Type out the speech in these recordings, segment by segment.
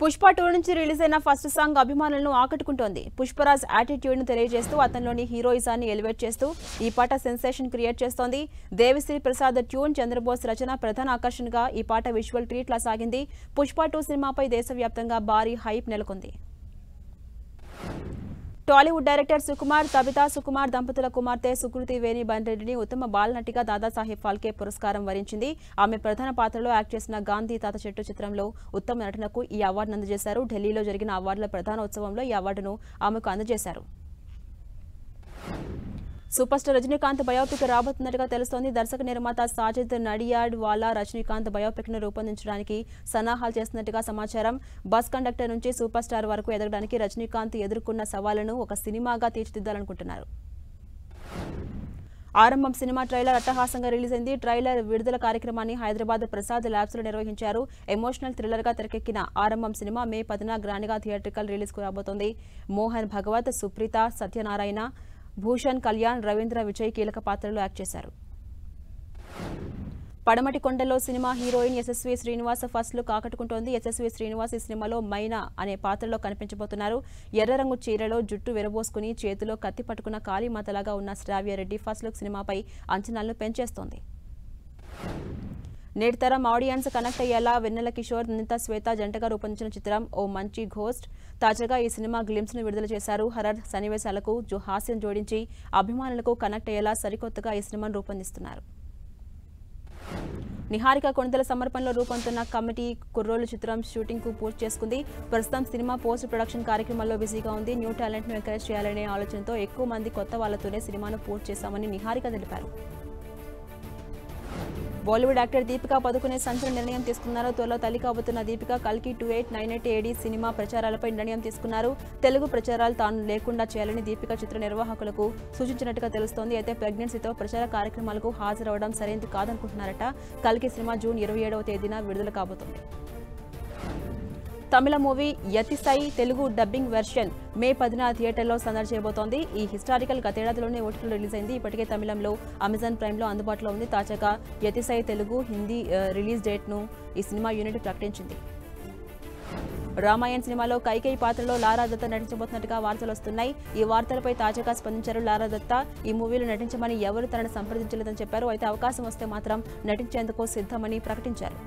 పుష్ప 2 నుంచి రిలీజ్ అయిన first song అభిమానులను ఆకట్టుకుంటోంది. పుష్పరాజ్ యాటిట్యూడ్ ను తెలియజేస్తూ అతనిలోని హీరోయిజాన్ని ఎలివేట్ చేస్తూ ఈ పాట సెన్సేషన్ క్రియేట్ చేస్తోంది. దేవిశ్రీ ప్రసాద్ ట్యూన్, చంద్రబోస్ రచన ప్రధాన ఆకర్షణగా ఈ పాట విజువల్ ట్రీట్ లా సాగింది. పుష్ప 2 సినిమాపై దేశవ్యాప్తంగా భారీ హైప్ నెలకొంది. టాలీవుడ్ డైరెక్టర్ సుకుమార్, తబితా సుకుమార్ దంపతుల కుమార్తె సుకృతి వేణి బన్రెడ్డిని ఉత్తమ బాలనటిగా దాదాసాహెబ్ ఫాల్కే పురస్కారం వరించింది. ఆమె ప్రధాన పాత్రలో యాక్ట్ చేసిన గాంధీ తాత చెట్టు చిత్రంలో ఉత్తమ నటనకు ఈ అవార్డును అందజేశారు. ఢిల్లీలో జరిగిన అవార్డుల ప్రధానోత్సవంలో ఈ అవార్డును ఆమెకు అందజేశారు. సూపర్ స్టార్ రజనీకాంత్ బయోపిక్ రాబోతున్నట్టుగా తెలుస్తోంది. దర్శక నిర్మాత సాజిద్ నడియాడ్ వాలా రజనీకాంత్ బయోపిక్ ను రూపొందించడానికి సన్నాహాలు చేస్తున్నట్టుగా సమాచారం. బస్ కండక్టర్ నుంచి సూపర్ స్టార్ వరకు ఎదగడానికి రజనీకాంత్ ఎదుర్కొన్న సవాళ్లను ఒక సినిమాగా తీర్చిదిద్దాలనుకుంటున్నారు. ఆరంభం సినిమా ట్రైలర్ అట్టహాసంగా రిలీజ్ అయింది. ట్రైలర్ విడుదల కార్యక్రమాన్ని హైదరాబాద్ ప్రసాద్ ల్యాబ్స్ లో నిర్వహించారు. ఎమోషనల్ థ్రిల్లర్ గా తెరకెక్కిన ఆరంభం సినిమా మే 10న గ్రాండ్ గా థియేట్రికల్ రిలీజ్ కు రాబోతోంది. మోహన్ భగవత్, సుప్రీత, సత్యనారాయణ, భూషణ్ కళ్యాణ్, రవీంద్ర విజయ్ కీలక పాత్రలో యాక్ట్ చేశారు. పడమటి కొండలో cinema heroine Yashasvi Srinivas first look ఆకట్టుకుంటోంది. యశస్వి శ్రీనివాస్ ఈ సినిమాలో మైనా అనే పాత్రలో కనిపించబోతున్నారు. ఎర్ర రంగు చీరలో జుట్టు విరబోసుకుని చేతిలో కత్తి పట్టుకున్న కాళీమాతలాగా ఉన్న శ్రావ్యారెడ్డి ఫస్ట్ లుక్ సినిమాపై అంచనాలను పెంచేస్తోంది. నేటి తరం ఆడియన్స్ కనెక్ట్ అయ్యేలా వెన్నెల కిషోర్, నిత శ్వేత జంటగా రూపొందించిన చిత్రం ఓ మంచి ఘోస్ట్. తాజాగా ఈ సినిమా గ్లింప్స్ ను విడుదల చేశారు. హర్రర్ సన్నివేశాలకు హాస్యం జోడించి అభిమానులకు కనెక్ట్ అయ్యేలా సరికొత్తగా ఈ సినిమాను రూపొందిస్తున్నారు. నిహారిక కొణిదెల సమర్పణలో రూపొందుతున్న కమిటీ కుర్రోలు చిత్రం షూటింగ్ కు పూర్తి చేసుకుంది. ప్రస్తుతం సినిమా పోస్ట్ ప్రొడక్షన్ కార్యక్రమాల్లో బిజీగా ఉంది. న్యూ టాలెంట్ ను ఎంకరేజ్ చేయాలనే ఆలోచనతో ఎక్కువ మంది కొత్త వాళ్లతోనే సినిమాను పూర్తి చేశామని నిహారిక తెలిపారు. బాలీవుడ్ యాక్టర్ దీపికా పదుకునే సంచలన నిర్ణయం తీసుకున్నారు. త్వరలో తల్లి కాబోతున్న దీపిక కల్కి 2898 AD సినిమా ప్రచారాలపై నిర్ణయం తీసుకున్నారు. తెలుగు ప్రచారాలు తాను లేకుండా చేయాలని దీపిక చిత్ర నిర్వాహకులకు సూచించినట్టుగా తెలుస్తోంది. అయితే ప్రెగ్నెన్సీతో ప్రచార కార్యక్రమాలకు హాజరవడం సరైనది కాదనుకుంటున్నారట. కల్కి సినిమా జూన్ 27వ తేదీన విడుదల కాబోతోంది. తమిళ మూవీ యతిసై తెలుగు డబ్బింగ్ వెర్షన్ మే 10న థియేటర్లో సందడి చేయబోతోంది. ఈ హిస్టారికల్ గతేడాదిలోనే ఓటీటీలో రిలీజ్ అయింది. ఇప్పటికే తమిళంలో అమెజాన్ ప్రైమ్లో అందుబాటులో ఉంది. తాజాగా యతిసై తెలుగు, హిందీ రిలీజ్ డేట్ను ఈ సినిమా యూనిట్ ప్రకటించింది. రామాయణ్ సినిమాలో కైకేయి పాత్రలో లారా దత్తా నటించబోతున్నట్టుగా వార్తలు వస్తున్నాయి. ఈ వార్తలపై తాజాగా స్పందించారు లారా దత్తా. ఈ మూవీలో నటించమని ఎవరు తనను సంప్రదించలేదని చెప్పారు. అయితే అవకాశం వస్తే మాత్రం నటించేందుకు సిద్ధమని ప్రకటించారు.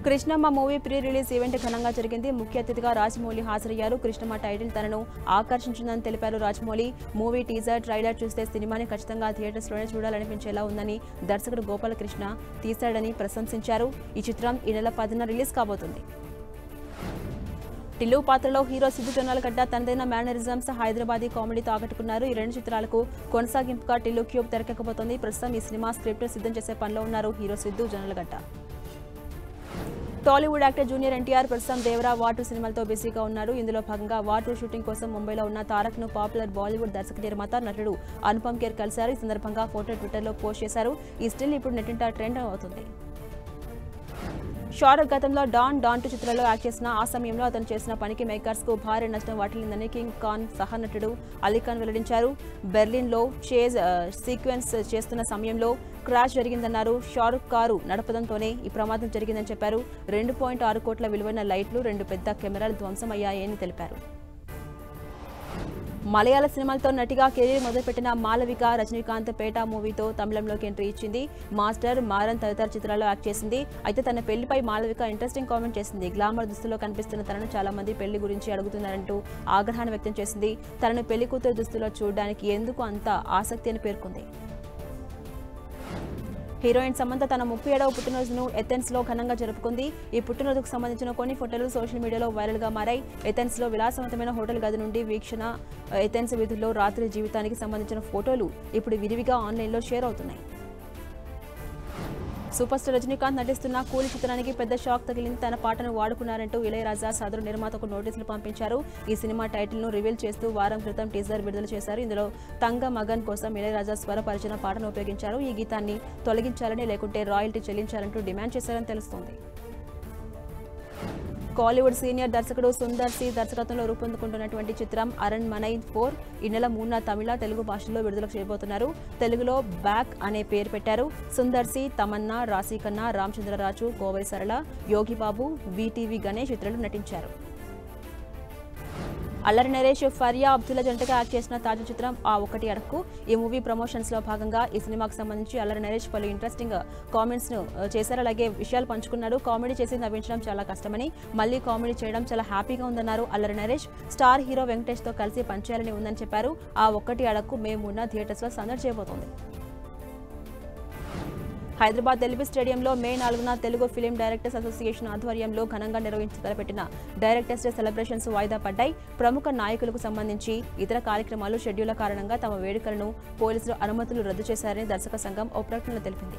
Krishnamma movie pre release event ఘనంగా జరిగింది. ముఖ్య అతిథిగా రాజమౌళి హాజరయ్యారు. కృష్ణమ్మ టైటిల్ తనను ఆకర్షించిందని తెలిపారు రాజమౌళి. మూవీ టీజర్, ట్రైలర్ చూస్తే సినిమాని ఖచ్చితంగా థియేటర్స్లోనే చూడాలనిపించేలా ఉందని దర్శకుడు గోపాలకృష్ణ తీశాడని ప్రశంసించారు. ఈ చిత్రం ఈ నెల 10న రిలీజ్ కాబోతుంది. టిల్లు పాత్రలో హీరో సిద్దు జొన్నలగడ్డ తనదైన మేనరిజమ్స్, హైదరాబాదీ కామెడీతో ఆకట్టుకున్నారు. ఈ రెండు చిత్రాలకు కొనసాగింపుగా టిల్లు క్యూబ్ తెరకెక్కబోతోంది. ప్రస్తుతం ఈ సినిమా స్క్రిప్ట్ సిద్ధం చేసే పనిలో ఉన్నారు hero Siddhu Jonnalagadda. Tollywood actor junior NTR ప్రస్తుతం దేవరా వార్ సినిమాలతో బిజీగా ఉన్నారు. ఇందులో భాగంగా వార్ షూటింగ్ కోసం ముంబైలో ఉన్న తారక్ ను పాపులర్ బాలీవుడ్ దర్శక నిర్మాత నటుడు అనుపమ్ ఖేర్ కలిశారు. ఈ సందర్భంగా ఫోటో ట్విట్టర్లో పోస్ట్ చేశారు. ఈ స్టిల్ ఇప్పుడు నెట్టింట ట్రెండ్ అవుతుంది. షారుఖ్ గతంలో డాన్ 2 చిత్రాల్లో యాక్ట్ చేసిన ఆ సమయంలో అతను చేసిన పనికి మేకర్స్ కు భారీ నష్టం వాటిల్లిందని కింగ్ ఖాన్ సహనటుడు అలీఖాన్ వెల్లడించారు. బెర్లిన్లో చేజ్ సీక్వెన్స్ చేస్తున్న సమయంలో క్రాష్ జరిగిందన్నారు. షారుఖ్ కారు నడపడంతోనే ఈ ప్రమాదం జరిగిందని చెప్పారు. 2.6 కోట్ల విలువైన లైట్లు, 2 పెద్ద కెమెరాలు ధ్వంసమయ్యాయని తెలిపారు. మలయాళ సినిమాలతో నటిగా కెరీర్ మొదలుపెట్టిన మాలవిక రజనీకాంత్ పేట మూవీతో తమిళంలోకి ఎంట్రీ ఇచ్చింది. మాస్టర్, మారన్ తదితర చిత్రాల్లో యాక్ట్ చేసింది. అయితే తన పెళ్లిపై మాలవిక ఇంట్రెస్టింగ్ కామెంట్ చేసింది. గ్లామర్ దుస్తుల్లో కనిపిస్తున్న తనను చాలా మంది పెళ్లి గురించి అడుగుతున్నారంటూ ఆగ్రహాన్ని వ్యక్తం చేసింది. తనను పెళ్లి కూతురు దుస్తుల్లో చూడడానికి ఎందుకు అంత ఆసక్తి అని పేర్కొంది. హీరోయిన్ సమంత తన 37వ పుట్టినరోజును ఎథెన్స్ లో ఘనంగా జరుపుకుంది. ఈ పుట్టినరోజుకు సంబంధించిన కొన్ని ఫోటోలు సోషల్ మీడియాలో వైరల్ గా మారాయి. ఎథెన్స్ లో విలాసవంతమైన హోటల్ గది నుండి వీక్షణ, ఎథెన్స్ వీధుల్లో రాత్రి జీవితానికి సంబంధించిన ఫోటోలు ఇప్పుడు విరివిగా ఆన్లైన్లో షేర్ అవుతున్నాయి. సూపర్ స్టార్ రజనీకాంత్ నటిస్తున్న కూలీ చిత్రానికి పెద్ద షాక్ తగిలింది. తన పాటను వాడుకున్నారంటూ ఇళయరాజా సదరు నిర్మాతకు నోటీసులు పంపించారు. ఈ సినిమా టైటిల్ ను రివీల్ చేస్తూ వారం క్రితం టీజర్ విడుదల చేశారు. ఇందులో తంగ మగన్ కోసం ఇళయరాజా స్వరపరిచిన పాటను ఉపయోగించారు. ఈ గీతాన్ని తొలగించాలని లేకుంటే రాయల్టీ చెల్లించాలంటూ డిమాండ్ చేశారని తెలుస్తోంది. కాలీవుడ్ సీనియర్ దర్శకుడు సుందర్ సి దర్శకత్వంలో రూపొందుకుంటున్నటువంటి చిత్రం అరణ్మనై 4 ఈ నెల 3న తమిళ, తెలుగు భాషల్లో విడుదల చేయబోతున్నారు. తెలుగులో బ్యాక్ అనే పేరు పెట్టారు. సుందర్ సి, తమన్నా, రాశీఖన్నా, రామచంద్రరాజు, కోవై సరళ, యోగిబాబు, విటివి గణేష్ ఇతరులు నటించారు. అల్లరి నరేష్, ఫరియా అబ్దుల్లా జంటగా యాక్ట్ చేసిన తాజా చిత్రం ఆ ఒకటి అడక్కు. ఈ మూవీ ప్రమోషన్స్ లో భాగంగా ఈ సినిమాకు సంబంధించి అల్లరి నరేష్ పలు ఇంట్రెస్టింగ్ కామెంట్స్ ను చేశారు. అలాగే విషయాలు పంచుకున్నారు. కామెడీ చేసి నవ్వించడం చాలా కష్టమని, మళ్ళీ కామెడీ చేయడం చాలా హ్యాపీగా ఉందన్నారు అల్లరి నరేష్. స్టార్ హీరో వెంకటేష్ తో కలిసి పనిచేయాలని ఉందని చెప్పారు. ఆ ఒకటి అడక్కు మే 3న థియేటర్స్ లో సందడి చేయబోతోంది. హైదరాబాద్ ఎల్బీ స్టేడియంలో మే 4న తెలుగు ఫిలిం డైరెక్టర్స్ అసోసియేషన్ ఆధ్వర్యంలో ఘనంగా నిర్వహించి తలపెట్టిన డైరెక్టర్స్ డే సెలబ్రేషన్స్ వాయిదా పడ్డాయి. ప్రముఖ నాయకులకు సంబంధించి ఇతర కార్యక్రమాలు షెడ్యూళ్ల కారణంగా తమ వేడుకలను పోలీసులు అనుమతులు రద్దు చేశారని దర్శక సంఘం ఓ ప్రకటనలో తెలిపింది.